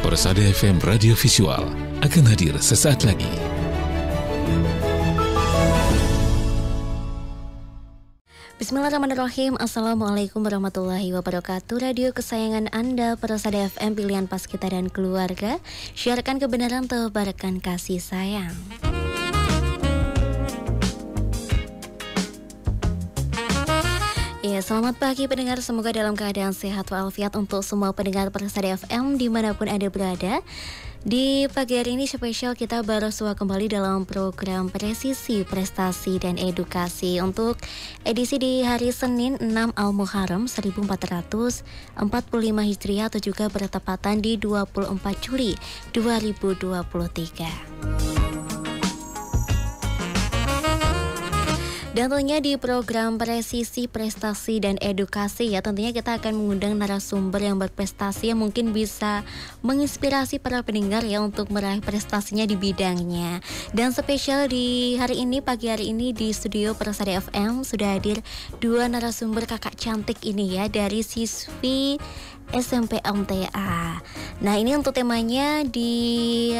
Persada FM Radio Visual akan hadir sesaat lagi. Bismillahirrahmanirrahim. Assalamualaikum warahmatullahi wabarakatuh. Radio kesayangan Anda, Persada FM, pilihan pas kita dan keluarga. Siarkan kebenaran, tebarkan kasih sayang. Ya, selamat pagi pendengar, semoga dalam keadaan sehat walafiat untuk semua pendengar Persada FM dimanapun Anda berada. Di pagi hari ini spesial kita bersua kembali dalam program Presisi, Prestasi, dan Edukasi untuk edisi di hari Senin 6 Al-Muharram 1445 Hijriah atau juga bertepatan di 24 Juli 2023. Dan tentunya di program Presisi, Prestasi, dan Edukasi ya, tentunya kita akan mengundang narasumber yang berprestasi yang mungkin bisa menginspirasi para pendengar ya untuk meraih prestasinya di bidangnya. Dan spesial di hari ini, pagi hari ini di studio Persada FM sudah hadir dua narasumber kakak cantik ini ya, dari siswi SMP MTA. Nah, ini untuk temanya di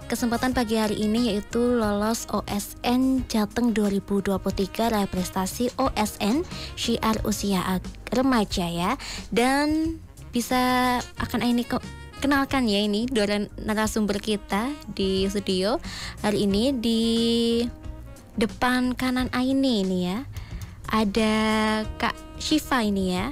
kesempatan pagi hari ini yaitu lolos OSN Jateng 2023, raih prestasi OSN Syiar Usia Remaja ya. Dan bisa akan ini kenalkan ya, ini dua narasumber kita di studio hari ini. Di depan kanan Aini ini ya, ada Kak Syifa ini ya.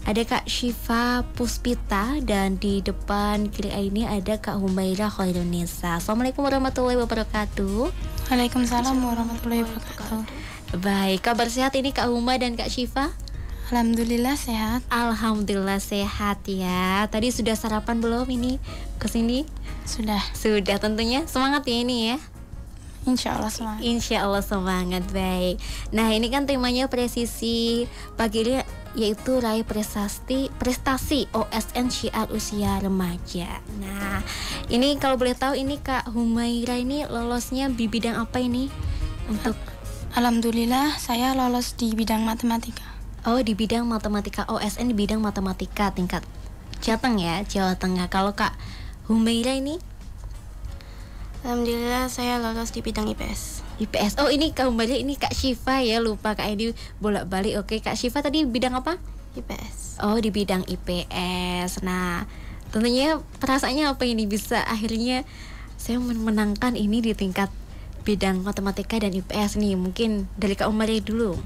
Ada Kak Syifa Puspita, dan di depan kiri ini ada Kak Humaira Khairunisa. Assalamualaikum warahmatullahi wabarakatuh. Waalaikumsalam warahmatullahi wabarakatuh. Baik, kabar sehat ini Kak Huma dan Kak Syifa? Alhamdulillah sehat. Alhamdulillah sehat ya. Tadi sudah sarapan belum ini kesini? Sudah. Sudah tentunya. Semangat ya ini ya. Insya Allah semangat. Insya Allah semangat. Baik. Nah, ini kan temanya presisi pagi ini, yaitu raih prestasi OSN Syiar Usia Remaja. Nah, ini kalau boleh tahu ini Kak Humaira ini lolosnya di bidang apa ini? Untuk Alhamdulillah saya lolos di bidang matematika. Oh, di bidang matematika, OSN di bidang matematika tingkat Jateng ya, Jawa Tengah. Kalau Kak Humaira ini? Alhamdulillah saya lolos di bidang IPS. IPS. Oh, ini Kak Humaira, ini Kak Syifa ya, lupa Kak Edi bolak-balik. Oke, Kak Syifa tadi bidang apa? IPS. Oh, di bidang IPS. Nah, tentunya perasaannya apa ini bisa akhirnya saya memenangkan ini di tingkat bidang matematika dan IPS nih. Mungkin dari Kak Humaira dulu.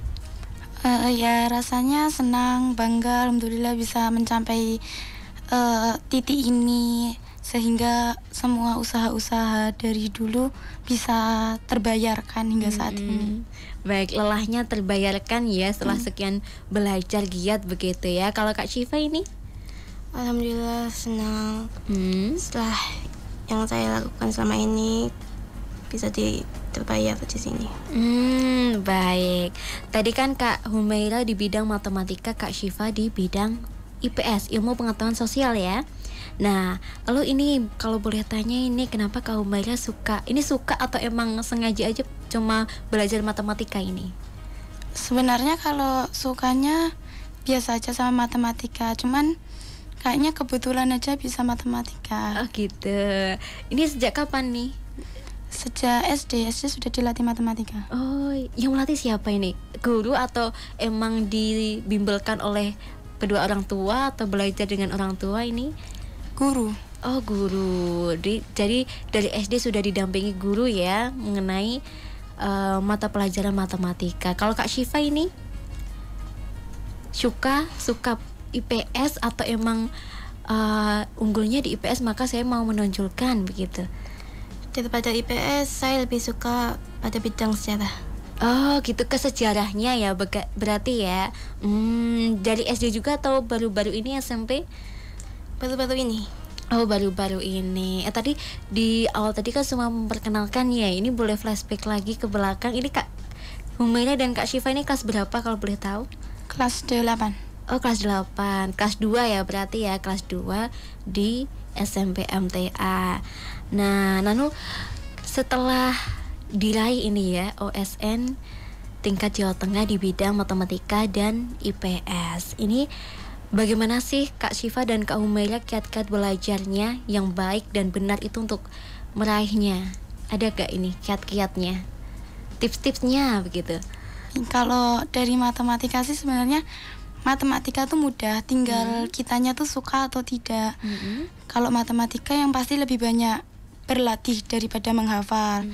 Ya rasanya senang, bangga, alhamdulillah bisa mencapai titik ini, sehingga semua usaha-usaha dari dulu bisa terbayarkan hingga saat ini. Baik, lelahnya terbayarkan ya setelah sekian belajar giat begitu ya. Kalau Kak Syifa ini? Alhamdulillah senang. Setelah yang saya lakukan selama ini bisa terbayar di sini. Baik. Tadi kan Kak Humaira di bidang matematika, Kak Syifa di bidang IPS, ilmu pengetahuan sosial ya. Nah, lalu ini kalau boleh tanya ini kenapa Kak Humaira suka atau emang sengaja aja cuma belajar matematika ini? Sebenarnya kalau sukanya biasa aja sama matematika, cuman kayaknya kebetulan aja bisa matematika. Oh gitu. Ini sejak kapan nih? Sejak SD sudah dilatih matematika. Oh, yang melatih siapa ini? Guru atau emang dibimbelkan oleh kedua orang tua atau belajar dengan orang tua ini? Guru. Oh, guru. Jadi dari SD sudah didampingi guru ya mengenai mata pelajaran matematika. Kalau Kak Syifa ini suka IPS atau emang unggulnya di IPS maka saya mau menonjolkan begitu? Daripada IPS saya lebih suka pada bidang sejarah. Oh gitu, ke sejarahnya ya berarti ya. Dari SD juga atau baru-baru ini SMP? Baru-baru ini. Oh, baru-baru ini. Tadi di awal tadi kan semua memperkenalkan ya. Ini boleh flashback lagi ke belakang. Ini Kak Humaira dan Kak Syifa ini kelas berapa kalau boleh tahu? Kelas 8. Oh, kelas 8. Kelas 2 ya berarti ya, kelas 2 di SMP MTA. Nah, Nanu setelah diraih ini ya OSN tingkat Jawa Tengah di bidang matematika dan IPS. Ini Bagaimana sih Kak Syifa dan Kak Humaira kiat-kiat belajarnya yang baik dan benar itu untuk meraihnya? Ada gak ini kiat-kiatnya? Tips-tipsnya begitu? Kalau dari matematika sih sebenarnya matematika tuh mudah, tinggal kitanya tuh suka atau tidak. Kalau matematika yang pasti lebih banyak berlatih daripada menghafal.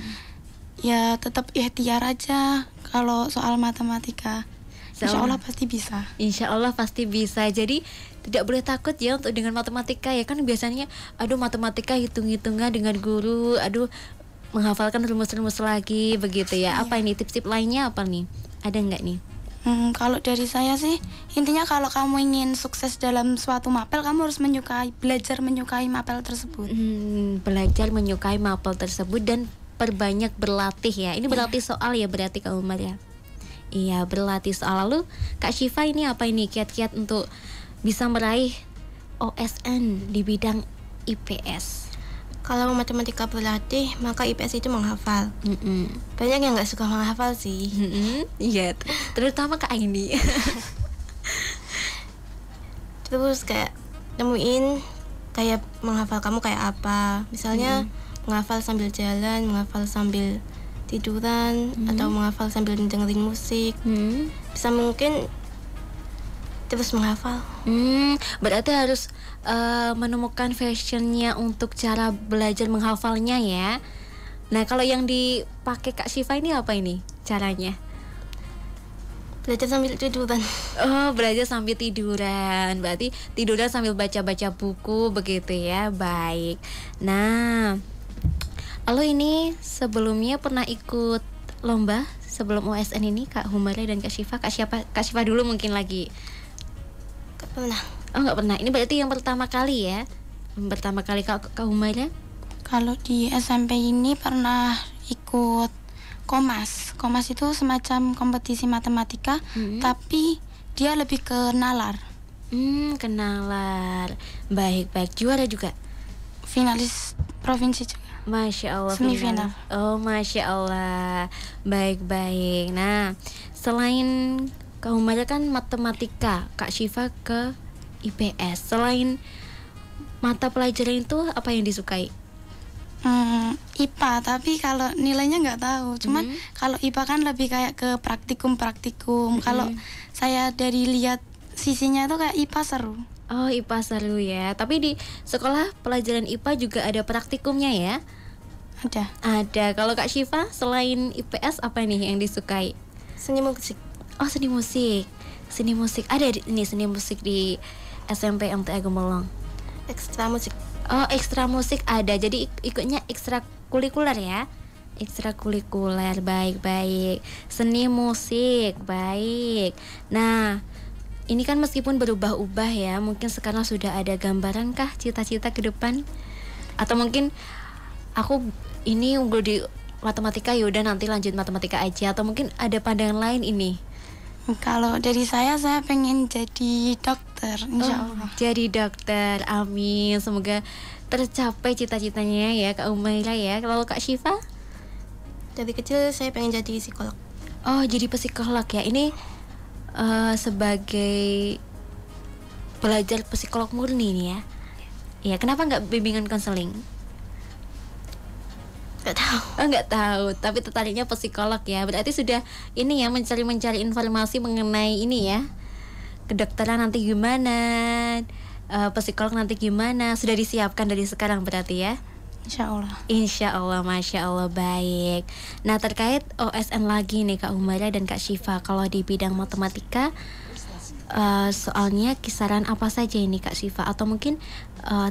Ya tetap ikhtiar aja kalau soal matematika. Insya Allah pasti bisa. Insya Allah pasti bisa. Jadi tidak boleh takut ya untuk dengan matematika ya, kan biasanya aduh matematika hitung-hitungan dengan guru, aduh menghafalkan rumus-rumus lagi begitu ya. Apa ini tips-tips lainnya apa nih? Ada nggak nih? Kalau dari saya sih intinya kalau kamu ingin sukses dalam suatu mapel, kamu harus belajar menyukai mapel tersebut. Belajar menyukai mapel tersebut dan perbanyak berlatih ya. Ini berlatih soal ya berarti Kak Umar ya. Iya, berlatih soal. Lalu Kak Syifa ini apa ini kiat-kiat untuk bisa meraih OSN di bidang IPS? Kalau matematika berlatih, maka IPS itu menghafal. Banyak yang nggak suka menghafal sih. Iya, terutama Kak Aini. Terus kayak nemuin kayak menghafal kamu kayak apa. Misalnya menghafal sambil jalan, menghafal sambil tiduran, atau menghafal sambil dengerin musik. Bisa mungkin terus menghafal. Berarti harus menemukan fashionnya untuk cara belajar menghafalnya ya. Nah kalau yang dipakai Kak Syifa ini apa ini caranya? Belajar sambil tiduran. Oh, belajar sambil tiduran. Berarti tiduran sambil baca-baca buku begitu ya. Baik. Nah, lalu ini sebelumnya pernah ikut lomba sebelum OSN ini Kak Humaira dan Kak Syifa? Kak Syifa dulu mungkin lagi. Gak pernah. Oh, nggak pernah. Ini berarti yang pertama kali ya? Pertama kali Kak Humaira? Kalau di SMP ini pernah ikut Komas. Komas itu semacam kompetisi matematika, tapi dia lebih ke nalar. Kenalar. Baik. Juara juga? Finalis provinsi juga. Masya Allah. Semifinal. Oh, Masya Allah. Baik. Nah, selain Kak Humaira kan matematika, Kak Syifa ke IPS. Selain mata pelajaran itu apa yang disukai? IPA, tapi kalau nilainya nggak tahu. Cuman kalau IPA kan lebih kayak ke praktikum. Kalau saya dari lihat sisinya tuh kayak IPA seru. Oh, IPA seru ya. Tapi di sekolah pelajaran IPA juga ada praktikumnya ya? Ada. Kalau Kak Syifa selain IPS apa nih yang disukai? Seni musik. Oh, seni musik. Ada ini seni musik di SMP MTA Gemolong. Ekstra musik. Oh, ekstra musik ada. Jadi ikutnya ekstrakurikuler ya. Ekstrakurikuler. Baik. Seni musik. Baik. Nah, ini kan meskipun berubah-ubah ya, mungkin sekarang sudah ada gambaran kah cita-cita ke depan? Atau mungkin aku ini unggul di matematika, yaudah nanti lanjut matematika aja. Atau mungkin ada pandangan lain ini? Kalau dari saya pengen jadi dokter, insya Allah. Jadi dokter, amin. Semoga tercapai cita-citanya ya Kak Humaira ya. Kalau Kak Syifa? Dari kecil saya pengen jadi psikolog. Oh, jadi psikolog ya. Ini sebagai belajar psikolog murni nih ya. Ya, kenapa nggak bimbingan konseling? Nggak tahu, tapi tertariknya psikolog ya. Berarti sudah ini ya mencari informasi mengenai ini ya, kedokteran nanti gimana, psikolog nanti gimana, sudah disiapkan dari sekarang berarti ya. Insya Allah, Masya Allah. Baik. Nah, terkait OSN lagi nih Kak Humaira dan Kak Syifa, kalau di bidang matematika soalnya kisaran apa saja ini Kak Syifa, atau mungkin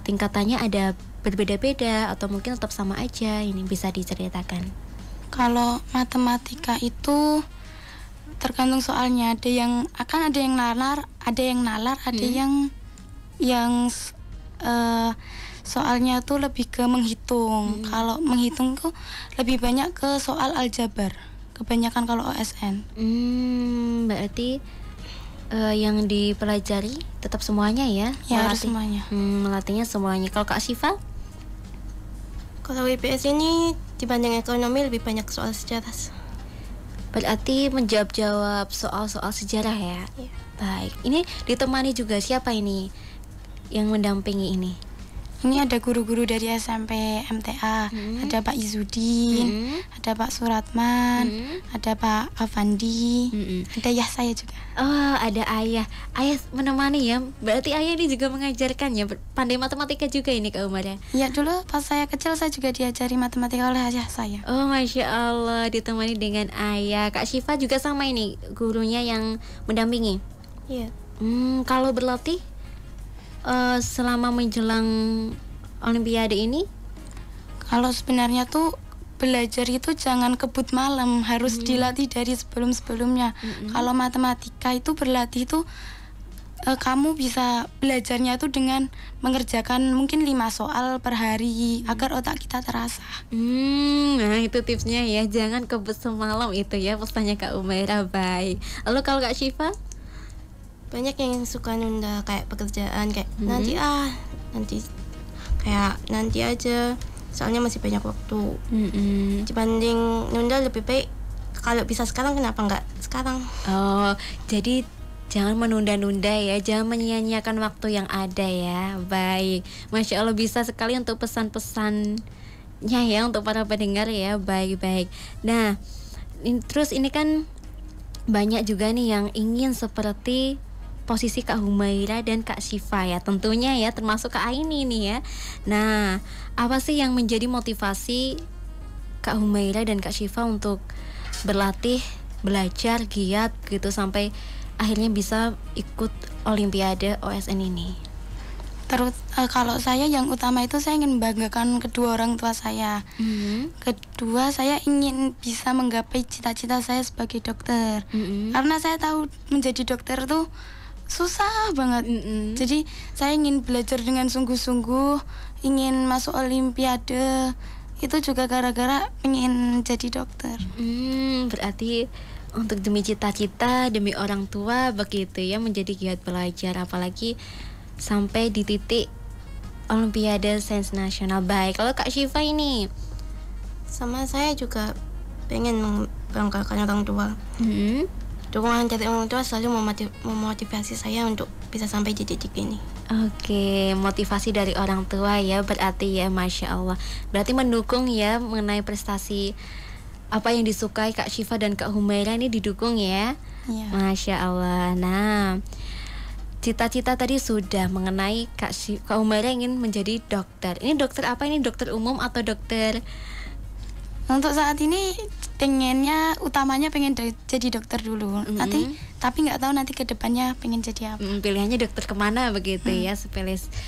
tingkatannya ada berbeda-beda atau mungkin tetap sama aja, ini bisa diceritakan? Kalau matematika itu tergantung soalnya, ada yang nalar, ada yang soalnya tuh lebih ke menghitung. Kalau menghitung tuh lebih banyak ke soal aljabar kebanyakan kalau OSN. Berarti yang dipelajari tetap semuanya ya? Ya, harus semuanya. Melatihnya semuanya. Kalau Kak Syifa? Kalau IPS ini dibanding ekonomi lebih banyak soal sejarah. Berarti menjawab soal-soal sejarah ya? Iya. Baik, ini ditemani juga siapa ini yang mendampingi ini? Ini ada guru-guru dari SMP MTA, ada Pak Izudin, ada Pak Suratman, ada Pak Avandi, ada ayah saya juga. Oh, ada ayah menemani ya. Berarti ayah ini juga mengajarkan ya, pandai matematika juga ini Kak Umar ya? Ya, dulu pas saya kecil saya juga diajari matematika oleh ayah saya. Oh, Masya Allah, ditemani dengan ayah. Kak Syifa juga sama ini, gurunya yang mendampingi? Iya. Kalau berlatih selama menjelang Olimpiade ini? Kalau sebenarnya tuh belajar itu jangan kebut malam, harus dilatih dari sebelum-sebelumnya. Kalau matematika itu berlatih itu kamu bisa belajarnya itu dengan mengerjakan mungkin 5 soal per hari agar otak kita terasa. Nah itu tipsnya ya, jangan kebut semalam itu ya pesannya Kak Umaira. Baik. Lalu kalau Kak Syifa? Banyak yang suka nunda kayak pekerjaan kayak nanti kayak nanti aja, soalnya masih banyak waktu. Dibanding nunda lebih baik kalau bisa sekarang, kenapa nggak sekarang? Oh, jadi jangan menunda-nunda ya, jangan menyia-nyiakan waktu yang ada ya. Baik, Masya Allah, bisa sekali untuk pesan-pesannya ya untuk para pendengar ya. Baik-baik. Nah, terus ini kan banyak juga nih yang ingin seperti posisi Kak Humaira dan Kak Syifa ya, tentunya ya, termasuk Kak Aini nih ya. Nah, apa sih yang menjadi motivasi Kak Humaira dan Kak Syifa untuk berlatih, belajar, giat gitu sampai akhirnya bisa ikut Olimpiade OSN ini? Terus kalau saya yang utama itu saya ingin membanggakan kedua orang tua saya. Kedua, saya ingin bisa menggapai cita-cita saya sebagai dokter. Karena saya tahu menjadi dokter tuh susah banget. Jadi saya ingin belajar dengan sungguh-sungguh, ingin masuk Olimpiade. Itu juga gara-gara ingin jadi dokter. Berarti untuk demi cita-cita, demi orang tua begitu ya, menjadi giat belajar, apalagi sampai di titik Olimpiade Sains Nasional. Baik, kalau Kak Syifa ini? Sama saya juga pengen membanggakan orang tua. Dukungan dari orang tua selalu memotivasi saya untuk bisa sampai di titik ini. Oke, motivasi dari orang tua ya, berarti ya, Masya Allah. Berarti mendukung ya mengenai prestasi apa yang disukai Kak Syifa dan Kak Humaira ini, didukung ya. Masya Allah. Nah, cita-cita tadi sudah mengenai Kak Humaira ingin menjadi dokter. Ini dokter apa ini? Dokter umum atau dokter? Untuk saat ini pengennya, utamanya pengen jadi dokter dulu. Nanti, tapi nggak tahu nanti ke depannya pengen jadi apa. Pilihannya dokter kemana begitu ya,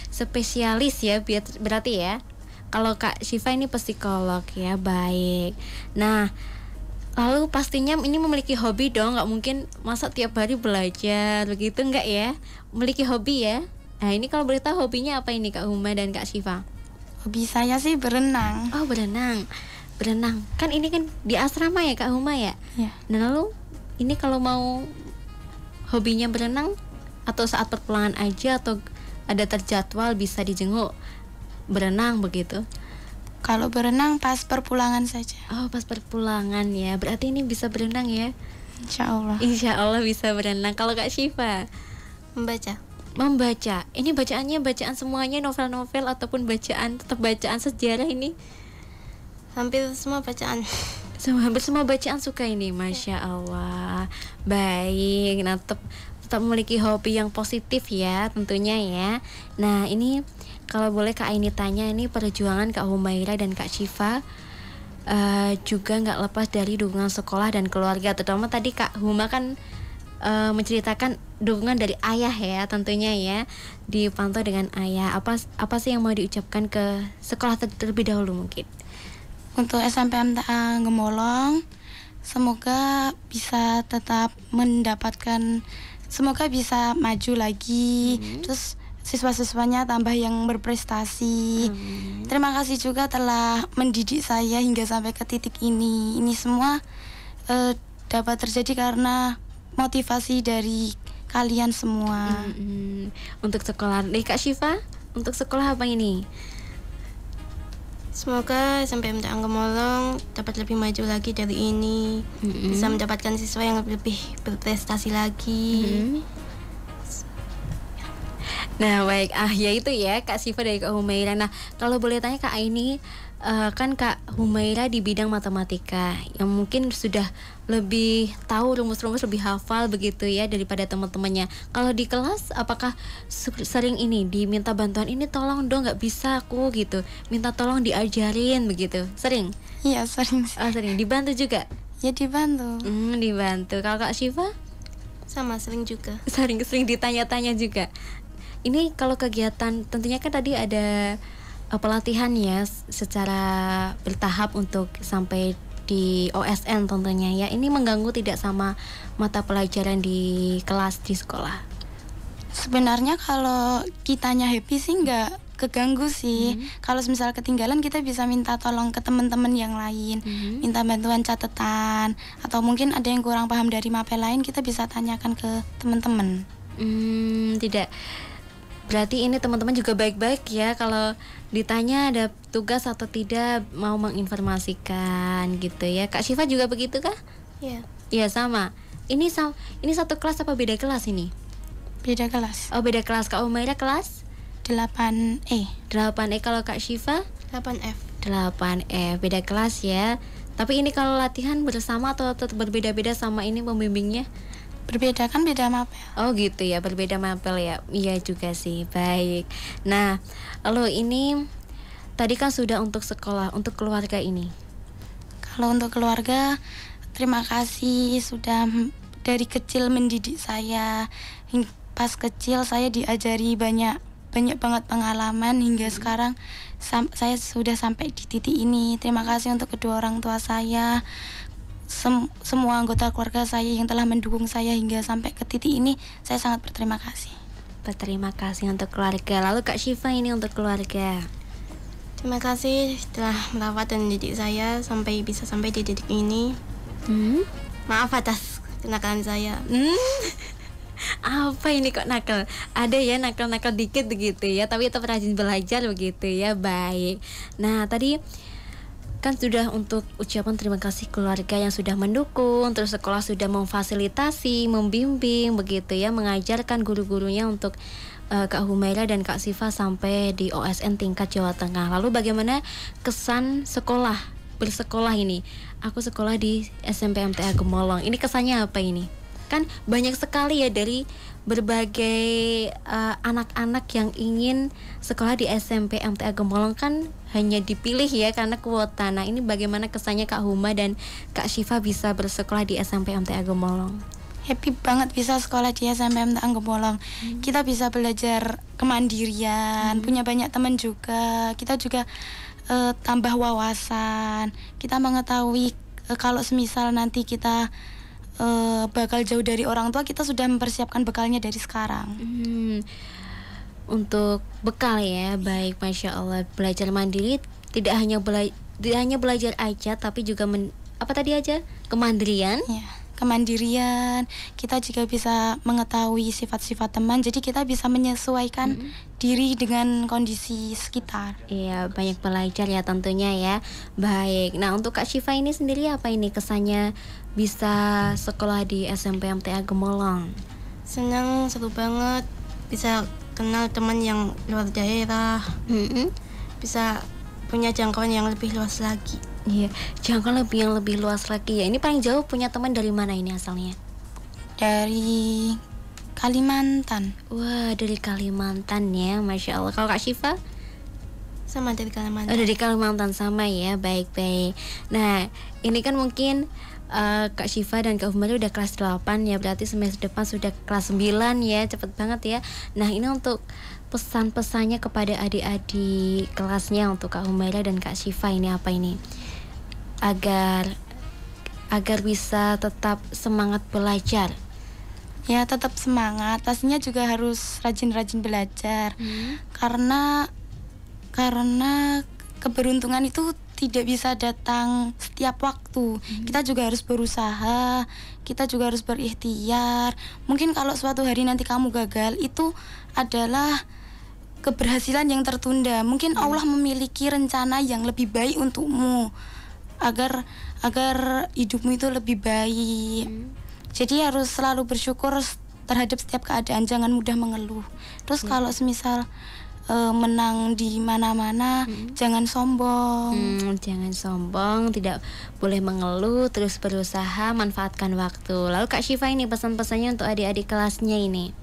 spesialis ya berarti ya. Kalau Kak Syifa ini psikolog ya. Baik. Nah, lalu pastinya ini memiliki hobi dong, nggak mungkin masa tiap hari belajar begitu, nggak ya? Memiliki hobi ya. Nah ini kalau boleh tahu hobinya apa ini Kak Huma dan Kak Syifa? Hobi saya sih berenang. Oh, berenang. Kan ini kan di asrama ya Kak Huma ya? Iya. Nah lalu ini kalau mau hobinya berenang atau saat perpulangan aja atau ada terjadwal bisa dijenguk berenang begitu? Kalau berenang pas perpulangan saja. Oh, pas perpulangan ya. Berarti ini bisa berenang ya? Insya Allah. Insya Allah bisa berenang. Kalau Kak Syifa? Membaca. Ini bacaannya bacaan semuanya, novel-novel ataupun tetap bacaan sejarah ini? Hampir semua bacaan. Hampir semua bacaan suka ini, Masya Allah. Baik, nah tetap memiliki hobi yang positif ya tentunya ya. Nah ini kalau boleh Kak Aini tanya, ini perjuangan Kak Humaira dan Kak Syifa juga nggak lepas dari dukungan sekolah dan keluarga. Terutama tadi Kak Huma kan menceritakan dukungan dari ayah ya tentunya ya, dipantau dengan ayah. Apa sih yang mau diucapkan ke sekolah terlebih dahulu mungkin? Untuk SMP MTA Gemolong, semoga bisa tetap mendapatkan, semoga bisa maju lagi, terus siswa-siswanya tambah yang berprestasi. Terima kasih juga telah mendidik saya hingga sampai ke titik ini. Ini semua dapat terjadi karena motivasi dari kalian semua. Untuk sekolah, Kak Syifa, untuk sekolah apa ini? Semoga sampai MTA Gemolong dapat lebih maju lagi dari ini, bisa mendapatkan siswa yang lebih berprestasi lagi. Nah baik, ya itu ya Kak Syifa dari Kak Humaira. Nah kalau boleh tanya Kak Aini, kan Kak Humaira di bidang matematika yang mungkin sudah lebih tahu rumus-rumus, lebih hafal begitu ya daripada teman-temannya. Kalau di kelas apakah sering ini diminta bantuan, ini tolong dong nggak bisa aku gitu, minta tolong diajarin begitu, sering? Iya sering sih. Oh sering, dibantu juga? Ya dibantu. Dibantu. Kalau Kak Syifa? Sama, sering juga. Sering ditanya-tanya juga. Ini kalau kegiatan tentunya kan tadi ada pelatihan ya secara bertahap untuk sampai di OSN tentunya ya. Ini mengganggu tidak sama mata pelajaran di kelas di sekolah? Sebenarnya kalau kitanya happy sih nggak keganggu sih. Kalau misal ketinggalan kita bisa minta tolong ke teman-teman yang lain, minta bantuan catatan, atau mungkin ada yang kurang paham dari mapel lain, kita bisa tanyakan ke teman-teman. Tidak. Berarti ini teman-teman juga baik-baik ya, kalau ditanya ada tugas atau tidak mau menginformasikan gitu ya. Kak Syifa juga begitu kah? Iya. Iya sama. Ini satu kelas apa beda kelas ini? Beda kelas. Oh beda kelas. Kak Umaira kelas 8E. 8E. Kalau Kak Syifa 8F. 8F. Beda kelas ya. Tapi ini kalau latihan bersama atau tetap berbeda-beda sama ini pembimbingnya? Berbeda kan, beda mapel. Oh gitu ya, berbeda mapel ya. Iya juga sih, baik. Nah, lalu ini tadi kan sudah untuk sekolah, untuk keluarga ini. Kalau untuk keluarga, terima kasih sudah dari kecil mendidik saya. Pas kecil saya diajari banyak banget pengalaman hingga sekarang saya sudah sampai di titik ini. Terima kasih untuk kedua orang tua saya. Semua anggota keluarga saya yang telah mendukung saya hingga sampai ke titik ini, saya sangat berterima kasih. Berterima kasih untuk keluarga. Lalu Kak Syifa ini untuk keluarga. Terima kasih telah merawat dan mendidik saya sampai bisa sampai di titik ini. Maaf atas kenakalan saya. Apa ini kok nakal? Ada ya nakal-nakal dikit begitu ya, tapi tetap rajin belajar begitu ya. Baik. Nah tadi kan sudah untuk ucapan terima kasih keluarga yang sudah mendukung, terus sekolah sudah memfasilitasi, membimbing begitu ya, mengajarkan guru-gurunya untuk Kak Humaira dan Kak Syifa sampai di OSN tingkat Jawa Tengah. Lalu bagaimana kesan sekolah, bersekolah ini? Aku sekolah di SMP MTA Gemolong. Ini kesannya apa ini? Kan banyak sekali ya dari berbagai anak-anak yang ingin sekolah di SMP MTA Gemolong, kan hanya dipilih ya karena kuota. Nah ini bagaimana kesannya Kak Huma dan Kak Syifa bisa bersekolah di SMP MTA Gemolong? Happy banget bisa sekolah di SMP MTA Gemolong. Kita bisa belajar kemandirian, punya banyak teman juga. Kita juga tambah wawasan. Kita mengetahui kalau semisal nanti kita bakal jauh dari orang tua, kita sudah mempersiapkan bekalnya dari sekarang. Untuk bekal ya, baik, Masya Allah. Belajar mandiri tidak hanya belajar aja, tapi juga apa tadi aja? Kemandirian. Ya, kemandirian. Kita juga bisa mengetahui sifat-sifat teman, jadi kita bisa menyesuaikan diri dengan kondisi sekitar. Iya, banyak belajar ya tentunya ya. Baik. Nah, untuk Kak Syifa ini sendiri apa ini kesannya bisa sekolah di SMP MTA Gemolong? Senang, seru banget. Bisa kenal teman yang luar daerah. Bisa punya jangkauan yang lebih luas lagi. Iya, jangkauan yang lebih luas lagi ya. Ini paling jauh punya teman dari mana ini asalnya? Dari Kalimantan. Wah, dari Kalimantan ya, Masya Allah. Kalau Kak Syifa? Sama dari Kalimantan. Oh, dari Kalimantan sama ya, baik-baik. Nah, ini kan mungkin Kak Syifa dan Kak Humaira udah kelas 8 ya, berarti semester depan sudah kelas 9 ya, cepet banget ya. Nah ini untuk pesan-pesannya kepada adik-adik kelasnya untuk Kak Humaira dan Kak Syifa ini apa ini? Agar bisa tetap semangat belajar. Ya tetap semangat, pastinya juga harus rajin-rajin belajar. Karena keberuntungan itu tidak bisa datang setiap waktu. Kita juga harus berusaha, kita juga harus berikhtiar. Mungkin kalau suatu hari nanti kamu gagal, itu adalah keberhasilan yang tertunda. Mungkin Allah memiliki rencana yang lebih baik untukmu, agar hidupmu itu lebih baik. Jadi harus selalu bersyukur terhadap setiap keadaan, jangan mudah mengeluh. Terus kalau semisal menang di mana-mana, jangan sombong. Jangan sombong, tidak boleh mengeluh, terus berusaha, manfaatkan waktu. Lalu Kak Syifa ini pesan-pesannya untuk adik-adik kelasnya ini.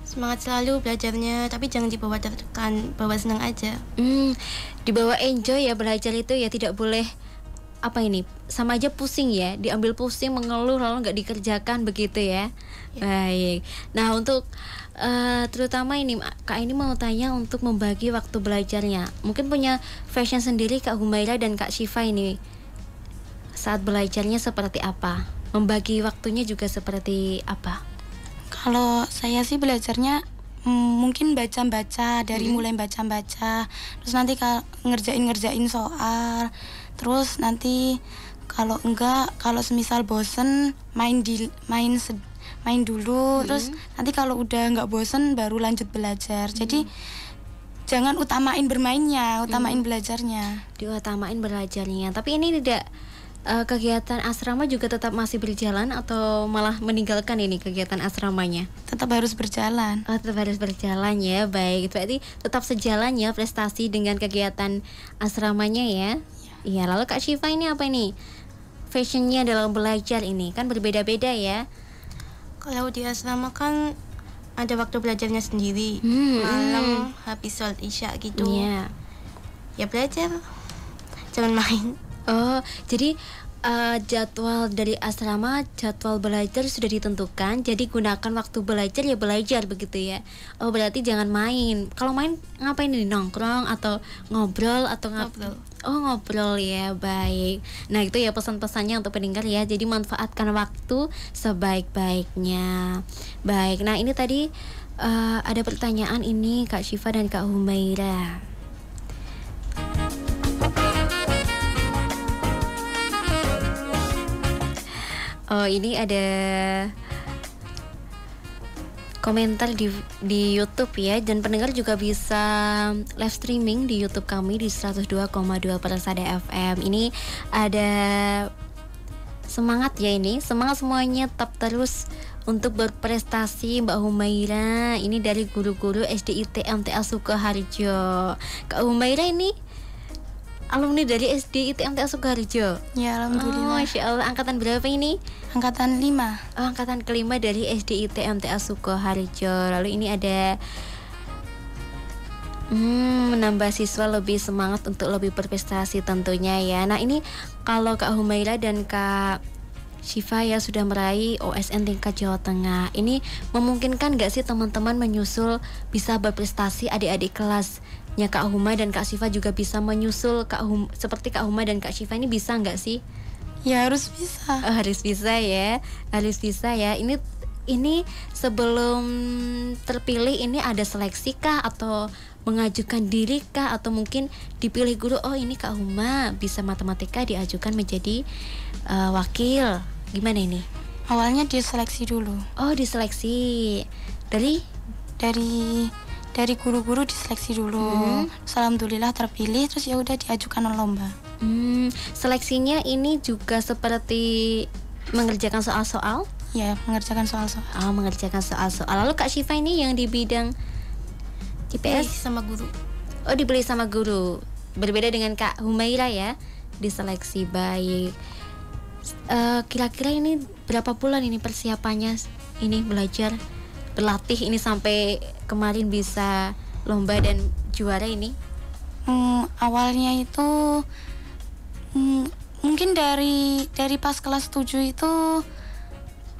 Semangat selalu belajarnya, tapi jangan dibawa tertekan, bawa senang aja. Dibawa enjoy ya, belajar itu ya, tidak boleh apa ini, sama aja pusing ya, diambil pusing, mengeluh lalu nggak dikerjakan begitu ya. Baik. Nah untuk terutama ini Kak ini mau tanya untuk membagi waktu belajarnya. Mungkin punya fashion sendiri Kak Humaira dan Kak Syifa ini saat belajarnya seperti apa? Membagi waktunya juga seperti apa? Kalau saya sih belajarnya mungkin baca-baca, dari mulai baca-baca, terus nanti ngerjain soal, terus nanti kalau semisal bosen main dulu, terus nanti kalau udah nggak bosen baru lanjut belajar. Jadi jangan utamain bermainnya, utamain belajarnya. Diutamain belajarnya. Tapi ini tidak kegiatan asrama juga tetap masih berjalan atau malah meninggalkan ini kegiatan asramanya? Tetap harus berjalan. Oh, tetap harus berjalan ya. Baik, berarti tetap sejalan ya prestasi dengan kegiatan asramanya ya. Iya, lalu Kak Syifa ini apa ini? Fashionnya dalam belajar ini kan berbeda-beda ya. Kalau di asrama kan ada waktu belajarnya sendiri, malam habis sholat isya gitu. Iya. Ya belajar, jangan main. Oh, jadi jadwal dari asrama, jadwal belajar sudah ditentukan. Jadi gunakan waktu belajar ya belajar begitu ya. Oh, berarti jangan main. Kalau main ngapain ini? Nongkrong atau ngobrol atau Ngobrol. Oh, ngobrol ya. Baik. Nah, itu ya pesan-pesannya untuk pendengar ya. Jadi manfaatkan waktu sebaik-baiknya. Baik. Nah, ini tadi ada pertanyaan ini Kak Syifa dan Kak Humaira. Oh, ini ada komentar di YouTube ya, dan pendengar juga bisa live streaming di YouTube kami di 102,2 Persada FM. Ini ada semangat ya, ini semangat semuanya, tetap terus untuk berprestasi Mbak Humaira. Ini dari guru-guru SDIT MTA Sukoharjo. Kak Humaira ini alumni dari SDIT MTA Sukoharjo. Ya, alhamdulillah. Oh, Masya Allah. Angkatan berapa ini? Angkatan 5. Oh, angkatan kelima dari SDIT MTA Sukoharjo. Lalu ini ada menambah siswa lebih semangat untuk lebih berprestasi tentunya ya. Nah, ini kalau Kak Humaira dan Kak Syifa ya sudah meraih OSN tingkat Jawa Tengah. Ini memungkinkan gak sih teman-teman menyusul bisa berprestasi, adik-adik kelasnya Kak Huma dan Kak Syifa juga bisa menyusul seperti Kak Huma dan Kak Syifa ini, bisa gak sih? Ya harus bisa. Oh, harus bisa ya. Harus bisa ya. Ini sebelum terpilih ini ada seleksi kah atau mengajukan diri kah, atau mungkin dipilih guru, oh ini Kak Huma bisa matematika diajukan menjadi wakil, gimana ini? Awalnya diseleksi dulu. Oh, diseleksi dari guru-guru diseleksi dulu. Alhamdulillah terpilih, terus ya udah diajukan lomba. Seleksinya ini juga seperti mengerjakan soal-soal? Ya, mengerjakan soal-soal. Oh, mengerjakan soal-soal. Lalu Kak Syifa ini yang di bidang IPS sama guru. Oh, dibeli sama guru. Berbeda dengan Kak Humaira ya, diseleksi. Baik. Kira-kira ini berapa bulan ini persiapannya, ini belajar, berlatih ini sampai kemarin bisa lomba dan juara ini? Awalnya itu mungkin dari pas kelas 7 itu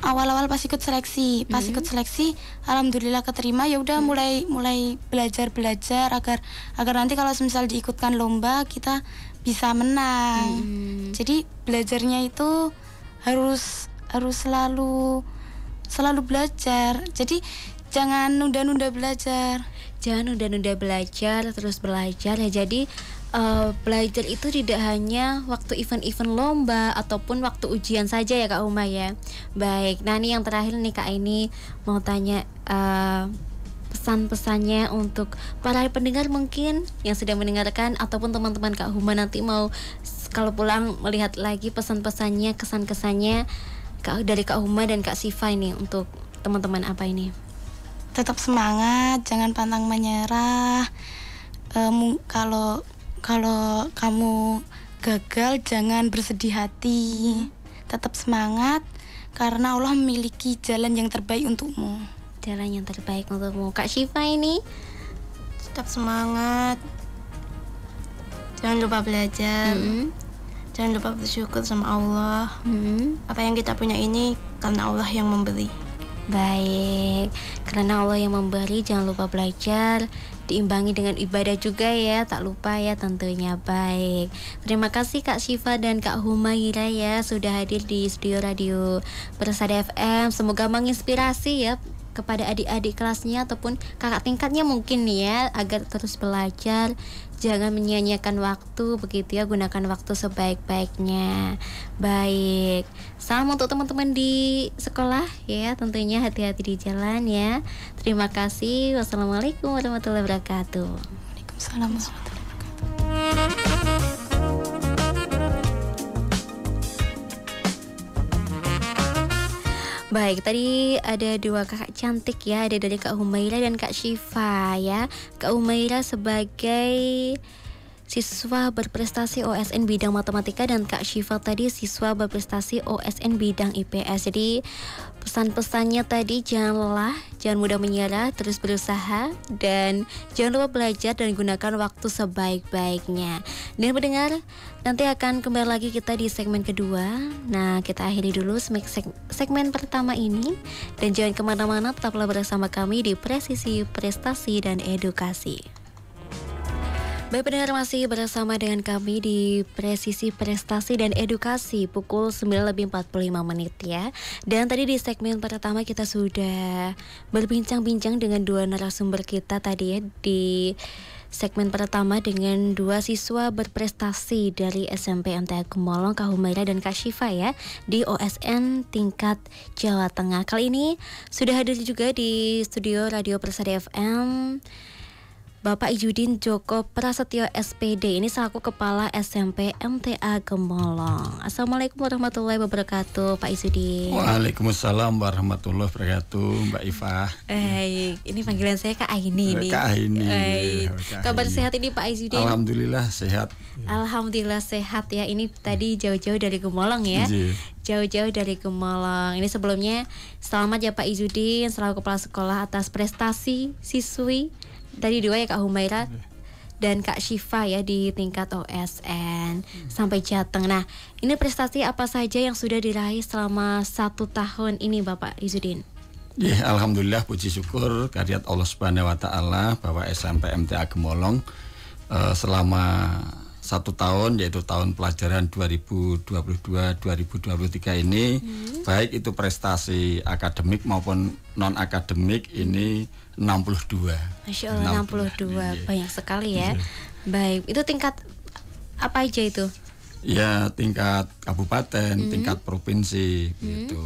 awal-awal pas ikut seleksi, alhamdulillah keterima. Ya udah mulai belajar agar nanti kalau misal diikutkan lomba kita bisa menang. Jadi belajarnya itu harus selalu belajar. Jadi jangan nunda-nunda belajar. Jangan nunda-nunda belajar, terus belajar ya. Jadi belajar itu tidak hanya waktu event-event lomba ataupun waktu ujian saja ya Kak Uma ya. Baik, nah ini yang terakhir nih Kak, ini mau tanya pesan-pesannya untuk para pendengar mungkin yang sedang mendengarkan, ataupun teman-teman Kak Huma nanti mau kalau pulang melihat lagi pesan-pesannya, kesan-kesannya dari Kak Huma dan Kak Syifa ini untuk teman-teman apa ini? Tetap semangat, jangan pantang menyerah. Kalau kamu gagal, jangan bersedih hati. Tetap semangat karena Allah memiliki jalan yang terbaik untukmu. Jalan yang terbaik untukmu. Kak Syifa ini? Tetap semangat, jangan lupa belajar, jangan lupa bersyukur sama Allah. Apa yang kita punya ini karena Allah yang memberi. Baik, karena Allah yang memberi, jangan lupa belajar, diimbangi dengan ibadah juga ya, tak lupa ya tentunya. Baik, terima kasih Kak Syifa dan Kak Humaira ya sudah hadir di studio Radio Persada FM. Semoga menginspirasi ya kepada adik-adik kelasnya ataupun kakak tingkatnya mungkin nih ya, agar terus belajar, jangan menyia-nyiakan waktu begitu ya, gunakan waktu sebaik-baiknya. Baik, salam untuk teman-teman di sekolah ya, tentunya hati-hati di jalan ya. Terima kasih. Wassalamualaikum warahmatullahi wabarakatuh. Waalaikumsalam warahmatullahi wabarakatuh. Baik, tadi ada dua kakak cantik ya, ada dari Kak Humaira dan Kak Syifa ya. Kak Humaira sebagai siswa berprestasi OSN bidang matematika dan Kak Syifa tadi siswa berprestasi OSN bidang IPS. Jadi pesan-pesannya tadi, jangan lelah, jangan mudah menyerah, terus berusaha, dan jangan lupa belajar dan gunakan waktu sebaik-baiknya. Dan pendengar, nanti akan kembali lagi kita di segmen kedua. Nah, kita akhiri dulu segmen pertama ini, dan jangan kemana-mana, tetaplah bersama kami di Presisi Prestasi dan Edukasi. Baik pendengar, masih bersama dengan kami di Presisi Prestasi dan Edukasi pukul 9:45 ya. Dan tadi di segmen pertama kita sudah berbincang-bincang dengan dua narasumber kita tadi ya, di segmen pertama dengan dua siswa berprestasi dari SMP MTA Gemolong, Kak Humaira dan Kak Syifa ya, di OSN tingkat Jawa Tengah. Kali ini sudah hadir juga di studio Radio Persada FM Bapak Izudin Joko Prasetyo SPD, ini selaku Kepala SMP MTA Gemolong. Assalamualaikum warahmatullahi wabarakatuh, Pak Izudin. Waalaikumsalam warahmatullahi wabarakatuh, Mbak Iva. Ini panggilan saya Kak Aini nih. Kak Aini. Kabar sehat ini Pak Izudin? Alhamdulillah sehat. Alhamdulillah sehat ya. Ini tadi jauh-jauh dari Gemolong ya. Jauh-jauh dari Gemolong. Ini sebelumnya selamat ya Pak Izudin selaku Kepala Sekolah atas prestasi siswi tadi dua ya, Kak Humaira dan Kak Syifa ya, di tingkat OSN sampai Jateng. Nah, ini prestasi apa saja yang sudah diraih selama 1 tahun ini Bapak Izudin? Ya, alhamdulillah, puji syukur kehadirat Allah Subhanahu wa taala bahwa SMP MTA Gemolong selama 1 tahun, yaitu tahun pelajaran 2022-2023 ini, baik itu prestasi akademik maupun non akademik, ini 62. Masya Allah, 62. Banyak sekali ya. Baik, itu tingkat apa aja itu? Ya, tingkat kabupaten, tingkat provinsi gitu.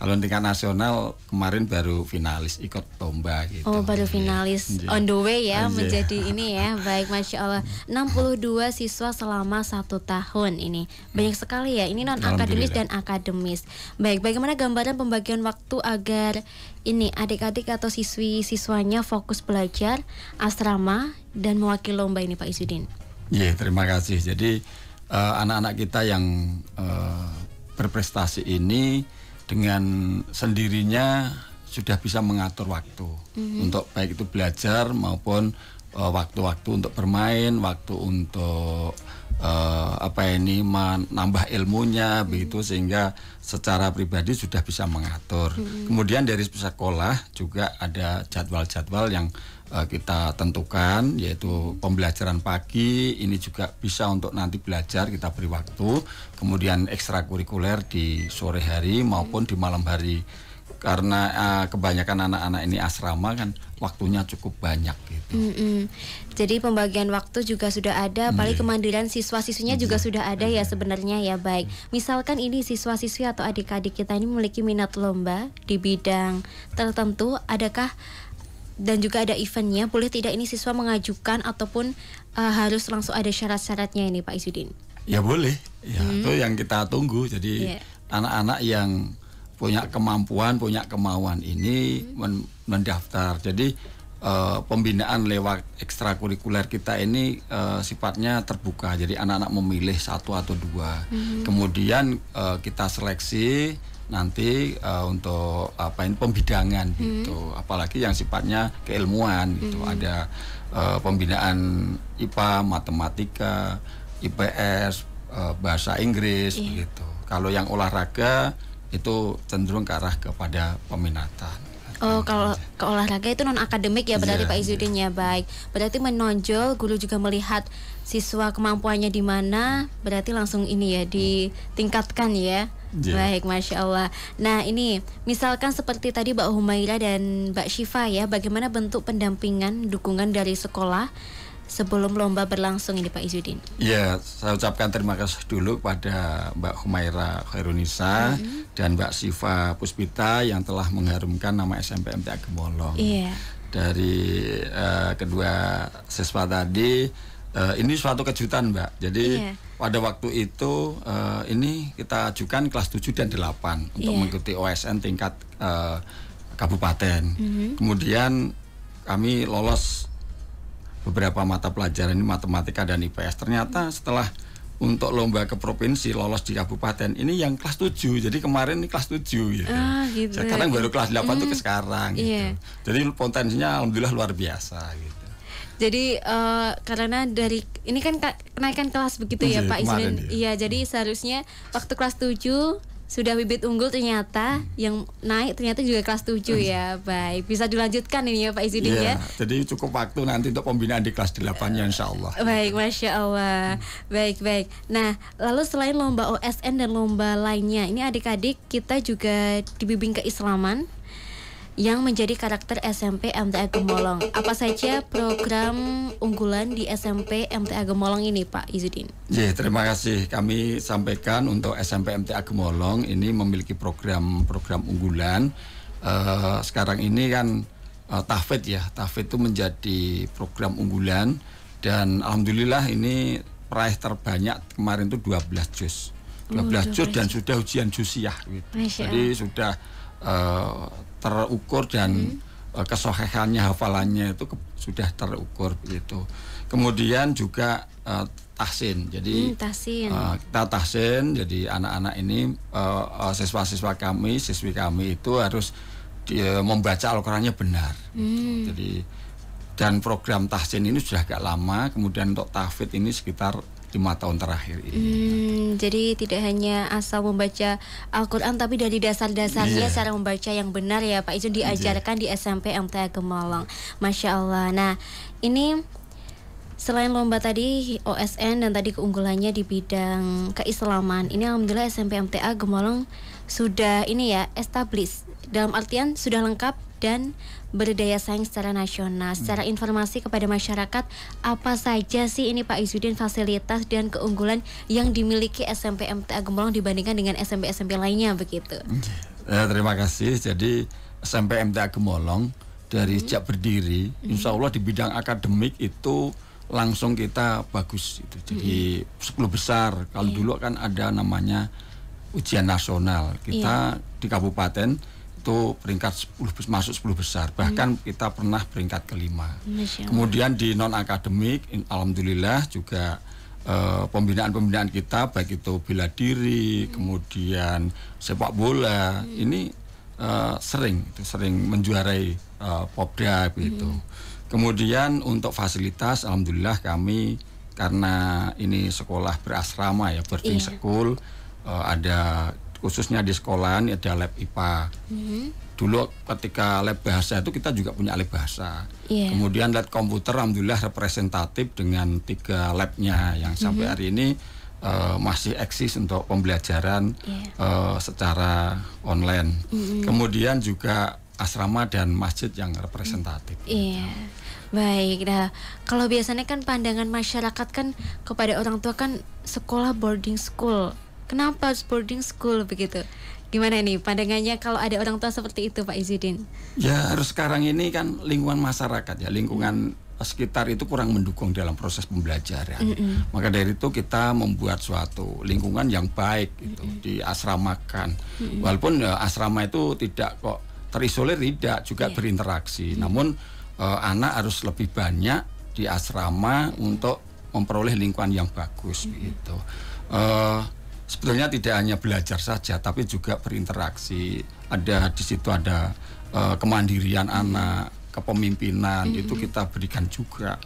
Kalau tingkat nasional kemarin baru finalis ikut lomba gitu. Oh, baru finalis on the way ya, menjadi ini ya. Baik, Masya Allah, 62 siswa selama 1 tahun ini. Banyak sekali ya, ini non akademis dan akademis. Baik, bagaimana gambaran pembagian waktu agar ini adik-adik atau siswi-siswanya fokus belajar, asrama, dan mewakili lomba ini Pak Izudin? Iya, terima kasih. Jadi anak-anak kita yang berprestasi ini dengan sendirinya sudah bisa mengatur waktu untuk baik itu belajar maupun waktu-waktu untuk bermain, waktu untuk menambah ilmunya begitu, sehingga secara pribadi sudah bisa mengatur. Kemudian dari sekolah juga ada jadwal-jadwal yang kita tentukan, yaitu pembelajaran pagi ini juga bisa untuk nanti belajar, kita beri waktu. Kemudian ekstrakurikuler di sore hari maupun di malam hari, karena kebanyakan anak-anak ini asrama kan waktunya cukup banyak gitu. Jadi pembagian waktu juga sudah ada, paling kemandirian siswa-siswinya juga sudah ada ya sebenarnya ya. Baik, misalkan ini siswa-siswi atau adik-adik kita ini memiliki minat lomba di bidang tertentu, adakah dan juga ada eventnya, boleh tidak ini siswa mengajukan ataupun harus langsung ada syarat-syaratnya ini Pak Izudin? Ya boleh, ya itu yang kita tunggu. Jadi anak-anak yang punya kemampuan, punya kemauan ini mendaftar. Jadi pembinaan lewat ekstrakurikuler kita ini sifatnya terbuka. Jadi anak-anak memilih satu atau dua. Kemudian kita seleksi nanti untuk pembidangan gitu. Apalagi yang sifatnya keilmuan gitu. Ada pembinaan IPA, matematika, IPS, bahasa Inggris begitu. Kalau yang olahraga itu cenderung ke arah kepada peminatan. Oh, kalau ke olahraga itu non akademik ya berarti Pak Izzuddin ya. Baik. Berarti menonjol, guru juga melihat siswa kemampuannya di mana, berarti langsung ini ya ditingkatkan ya. Baik, Masya Allah. Nah ini misalkan seperti tadi Mbak Humaira dan Mbak Syifa ya, bagaimana bentuk pendampingan, dukungan dari sekolah sebelum lomba berlangsung ini Pak Izzuddin? Ya, saya ucapkan terima kasih dulu pada Mbak Humaira Khairunisa dan Mbak Syifa Puspita yang telah mengharumkan nama SMP MTA Gemolong. Dari kedua siswa tadi, ini suatu kejutan Mbak. Jadi pada waktu itu ini kita ajukan kelas 7 dan 8 untuk mengikuti OSN tingkat kabupaten. Kemudian kami lolos beberapa mata pelajaran ini, matematika dan IPS. Ternyata setelah untuk lomba ke provinsi lolos di kabupaten ini yang kelas 7. Jadi kemarin ini kelas 7 gitu. Gitu. Sekarang baru kelas 8 tuh ke sekarang gitu. Jadi potensinya alhamdulillah luar biasa gitu. Jadi karena dari ini kan kenaikan kelas begitu ya Pak Izzuddin. Iya, jadi seharusnya waktu kelas 7 sudah bibit unggul, ternyata yang naik ternyata juga kelas 7 ya. Baik, bisa dilanjutkan ini ya Pak Izzuddin ya. Jadi cukup waktu nanti untuk pembinaan di kelas 8-nya insya Allah. Baik, Masya Allah. Baik. Nah, lalu selain lomba OSN dan lomba lainnya, ini adik-adik kita juga dibimbing keislaman yang menjadi karakter SMP MTA Gemolong. Apa saja program unggulan di SMP MTA Gemolong ini Pak Izzuddin? Ya, terima kasih. Kami sampaikan untuk SMP MTA Gemolong ini memiliki program unggulan. Sekarang ini kan tahfidz ya. Tahfidz itu menjadi program unggulan dan alhamdulillah ini peraih terbanyak kemarin itu 12 juz. 12 juz dan sudah ujian juziah gitu. Jadi sudah terukur dan kesohihannya, hafalannya itu sudah terukur begitu. Kemudian juga tahsin. Jadi kita tahsin. Jadi anak-anak ini siswa-siswa kami, siswi kami itu harus membaca Al-Qur'annya benar. Jadi dan program tahsin ini sudah agak lama. Kemudian untuk tahfidz ini sekitar 5 tahun terakhir ini. Jadi tidak hanya asal membaca Al-Quran, tapi dari dasar-dasarnya cara membaca yang benar ya Pak Izzuddin diajarkan di SMP MTA Gemolong. Masya Allah. Nah ini selain lomba tadi OSN dan tadi keunggulannya di bidang keislaman, ini alhamdulillah SMP MTA Gemolong sudah ini ya established, dalam artian sudah lengkap dan berdaya saing secara nasional. Secara informasi kepada masyarakat, apa saja sih ini Pak Izzuddin fasilitas dan keunggulan yang dimiliki SMP MTA Gemolong dibandingkan dengan SMP-SMP lainnya begitu? Terima kasih. Jadi SMP MTA Gemolong dari sejak berdiri, insya Allah di bidang akademik itu langsung kita bagus itu. Jadi 10 besar. Kalau dulu kan ada namanya ujian nasional. Kita di kabupaten itu peringkat 10 masuk 10 besar, bahkan kita pernah peringkat kelima. Kemudian di non akademik alhamdulillah juga pembinaan kita baik itu bela diri, kemudian sepak bola ini sering menjuarai Popda gitu. Kemudian untuk fasilitas alhamdulillah kami karena ini sekolah berasrama ya, boarding school, ada khususnya di sekolahan ada lab IPA. Dulu ketika lab bahasa itu kita juga punya lab bahasa. Kemudian lab komputer alhamdulillah representatif dengan 3 labnya yang sampai hari ini masih eksis untuk pembelajaran secara online. Kemudian juga asrama dan masjid yang representatif. Baik, nah kalau biasanya kan pandangan masyarakat kan kepada orang tua kan sekolah boarding school. Kenapa boarding school begitu? Gimana nih pandangannya kalau ada orang tua seperti itu Pak Izzuddin? Ya harus sekarang ini kan lingkungan masyarakat ya, lingkungan sekitar itu kurang mendukung dalam proses pembelajaran. Maka dari itu kita membuat suatu lingkungan yang baik gitu, diasramakan. Walaupun asrama itu tidak kok terisolir, tidak, juga berinteraksi. Namun anak harus lebih banyak di asrama untuk memperoleh lingkungan yang bagus gitu. Sebetulnya tidak hanya belajar saja, tapi juga berinteraksi. Di situ ada kemandirian anak, kepemimpinan itu kita berikan juga.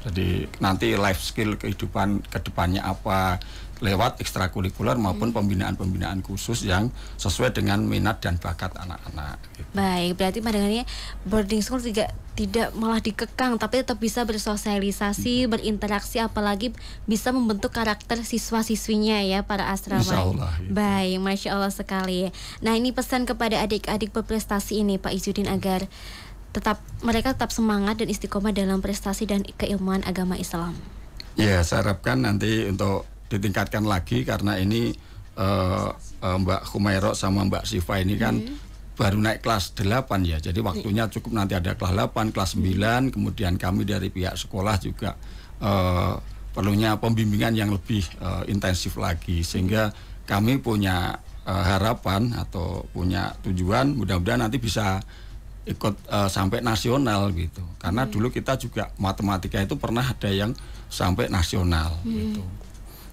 Jadi nanti life skill kehidupan kedepannya apa lewat ekstrakurikuler maupun pembinaan-pembinaan khusus yang sesuai dengan minat dan bakat anak-anak. Gitu. Baik, berarti pandangannya boarding school tidak malah dikekang, tapi tetap bisa bersosialisasi, berinteraksi, apalagi bisa membentuk karakter siswa-siswinya ya para asrama. Insya Allah. Gitu. Baik, Masya Allah sekali. Nah, ini pesan kepada adik-adik berprestasi ini Pak Izzuddin agar mereka tetap semangat dan istiqomah dalam prestasi dan keilmuan agama Islam. Ya, saya harapkan nanti untuk ditingkatkan lagi karena ini Mbak Humairah sama Mbak Syifa ini kan baru naik kelas 8 ya. Jadi waktunya cukup, nanti ada kelas 8, kelas 9, kemudian kami dari pihak sekolah juga perlunya pembimbingan yang lebih intensif lagi, sehingga kami punya harapan atau punya tujuan mudah-mudahan nanti bisa ikut sampai nasional gitu. Karena dulu kita juga matematika itu pernah ada yang sampai nasional gitu.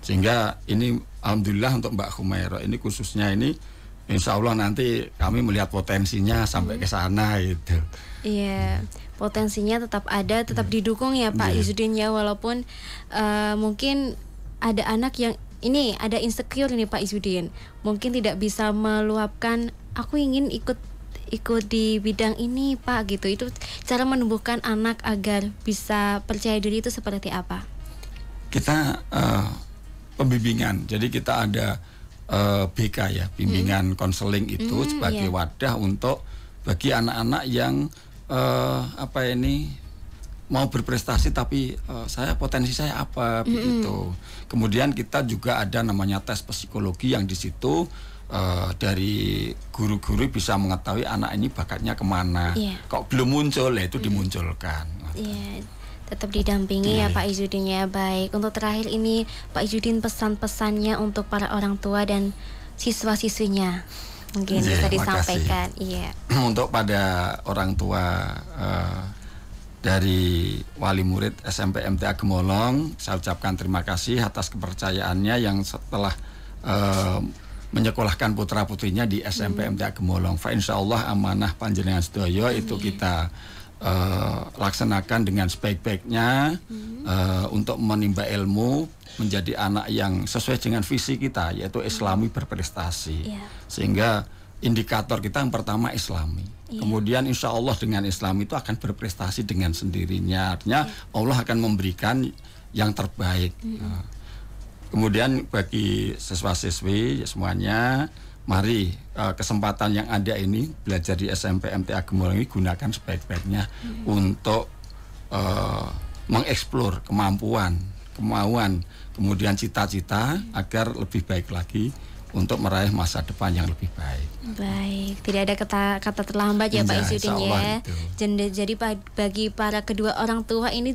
Sehingga ini alhamdulillah untuk Mbak Humairah ini khususnya ini insya Allah nanti kami melihat potensinya sampai ke sana gitu. Iya, potensinya tetap ada, tetap didukung ya Pak Izzuddin ya, walaupun mungkin ada anak yang ini ada insecure nih Pak Izzuddin, mungkin tidak bisa meluapkan aku ingin ikut di bidang ini Pak gitu. Itu cara menumbuhkan anak agar bisa percaya diri itu seperti apa? Kita pembimbingan, jadi kita ada BK ya, bimbingan konseling itu sebagai wadah untuk bagi anak-anak yang mau berprestasi tapi potensi saya apa begitu. Kemudian kita juga ada namanya tes psikologi yang di situ dari guru-guru bisa mengetahui anak ini bakatnya kemana. Kok belum muncul ya itu dimunculkan. Tetap didampingi ya Pak Izzuddin ya. Baik, untuk terakhir ini Pak Izzuddin pesan-pesannya untuk para orang tua dan siswa-siswinya mungkin bisa disampaikan. Untuk pada orang tua dari wali murid SMP MTA Gemolong, saya ucapkan terima kasih atas kepercayaannya yang setelah menyekolahkan putra-putrinya di SMP MTA Gemolong. Fa insyaallah amanah panjenengan sedaya itu kita laksanakan dengan sebaik-baiknya untuk menimba ilmu, menjadi anak yang sesuai dengan visi kita, yaitu Islami berprestasi. Sehingga indikator kita yang pertama Islami. Kemudian insya Allah dengan Islam itu akan berprestasi dengan sendirinya. Artinya Allah akan memberikan yang terbaik. Kemudian bagi siswa-siswi semuanya, mari kesempatan yang ada ini belajar di SMP MTA Gemolong ini gunakan sebaik-baiknya untuk mengeksplor kemampuan, kemauan, kemudian cita-cita agar lebih baik lagi untuk meraih masa depan yang lebih baik. Baik, tidak ada kata terlambat ya Pak Izzuddin ya. Jadi bagi para kedua orang tua ini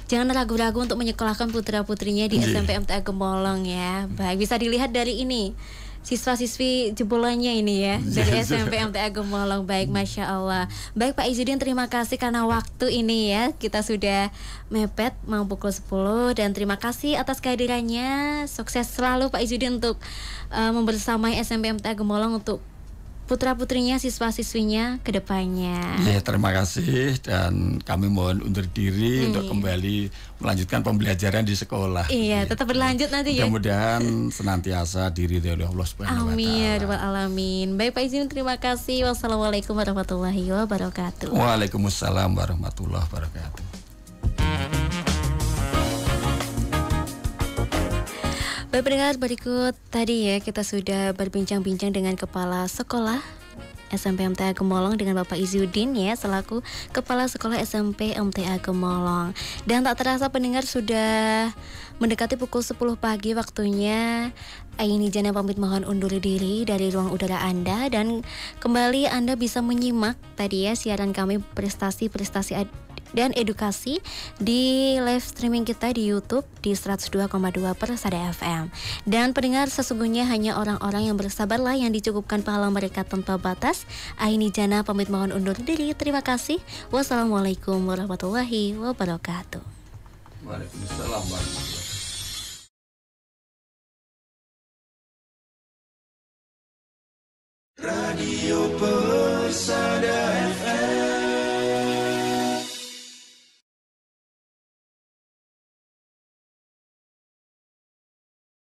jangan ragu-ragu untuk menyekolahkan putra-putrinya di SMP MTA Gemolong ya. Baik, bisa dilihat dari ini siswa-siswi jebolannya ini ya dari SMP MTA Gemolong. Baik, Masya Allah. Baik Pak Izzuddin, terima kasih karena waktu ini ya kita sudah mepet mau pukul 10, dan terima kasih atas kehadirannya. Sukses selalu Pak Izzuddin untuk membersamai SMP MTA Gemolong untuk putra-putrinya, siswa-siswinya ke depannya. Ya, terima kasih, dan kami mohon undur diri untuk kembali melanjutkan pembelajaran di sekolah. Tetap berlanjut nanti ya. Mudah-mudahan senantiasa diridhoi oleh Allah Subhanahu wa taala. Amin ya rabbal alamin. Baik Pak Izzuddin, terima kasih. Wassalamualaikum warahmatullahi wabarakatuh. Waalaikumsalam warahmatullahi wabarakatuh. Baik pendengar, berikut tadi ya kita sudah berbincang-bincang dengan Kepala Sekolah SMP MTA Gemolong dengan Bapak Izzuddin ya, selaku Kepala Sekolah SMP MTA Gemolong. Dan tak terasa pendengar sudah mendekati pukul 10 pagi, waktunya Aini Jana pamit mohon undur diri dari ruang udara Anda, dan kembali Anda bisa menyimak tadi ya siaran kami prestasi dan edukasi di live streaming kita di YouTube di 102,2 Persada FM. Dan pendengar, sesungguhnya hanya orang-orang yang bersabarlah yang dicukupkan pahala mereka tanpa batas. Aini Jana pamit mohon undur diri. Terima kasih. Wassalamualaikum warahmatullahi wabarakatuh. Waalaikumsalam warahmatullahi. Radio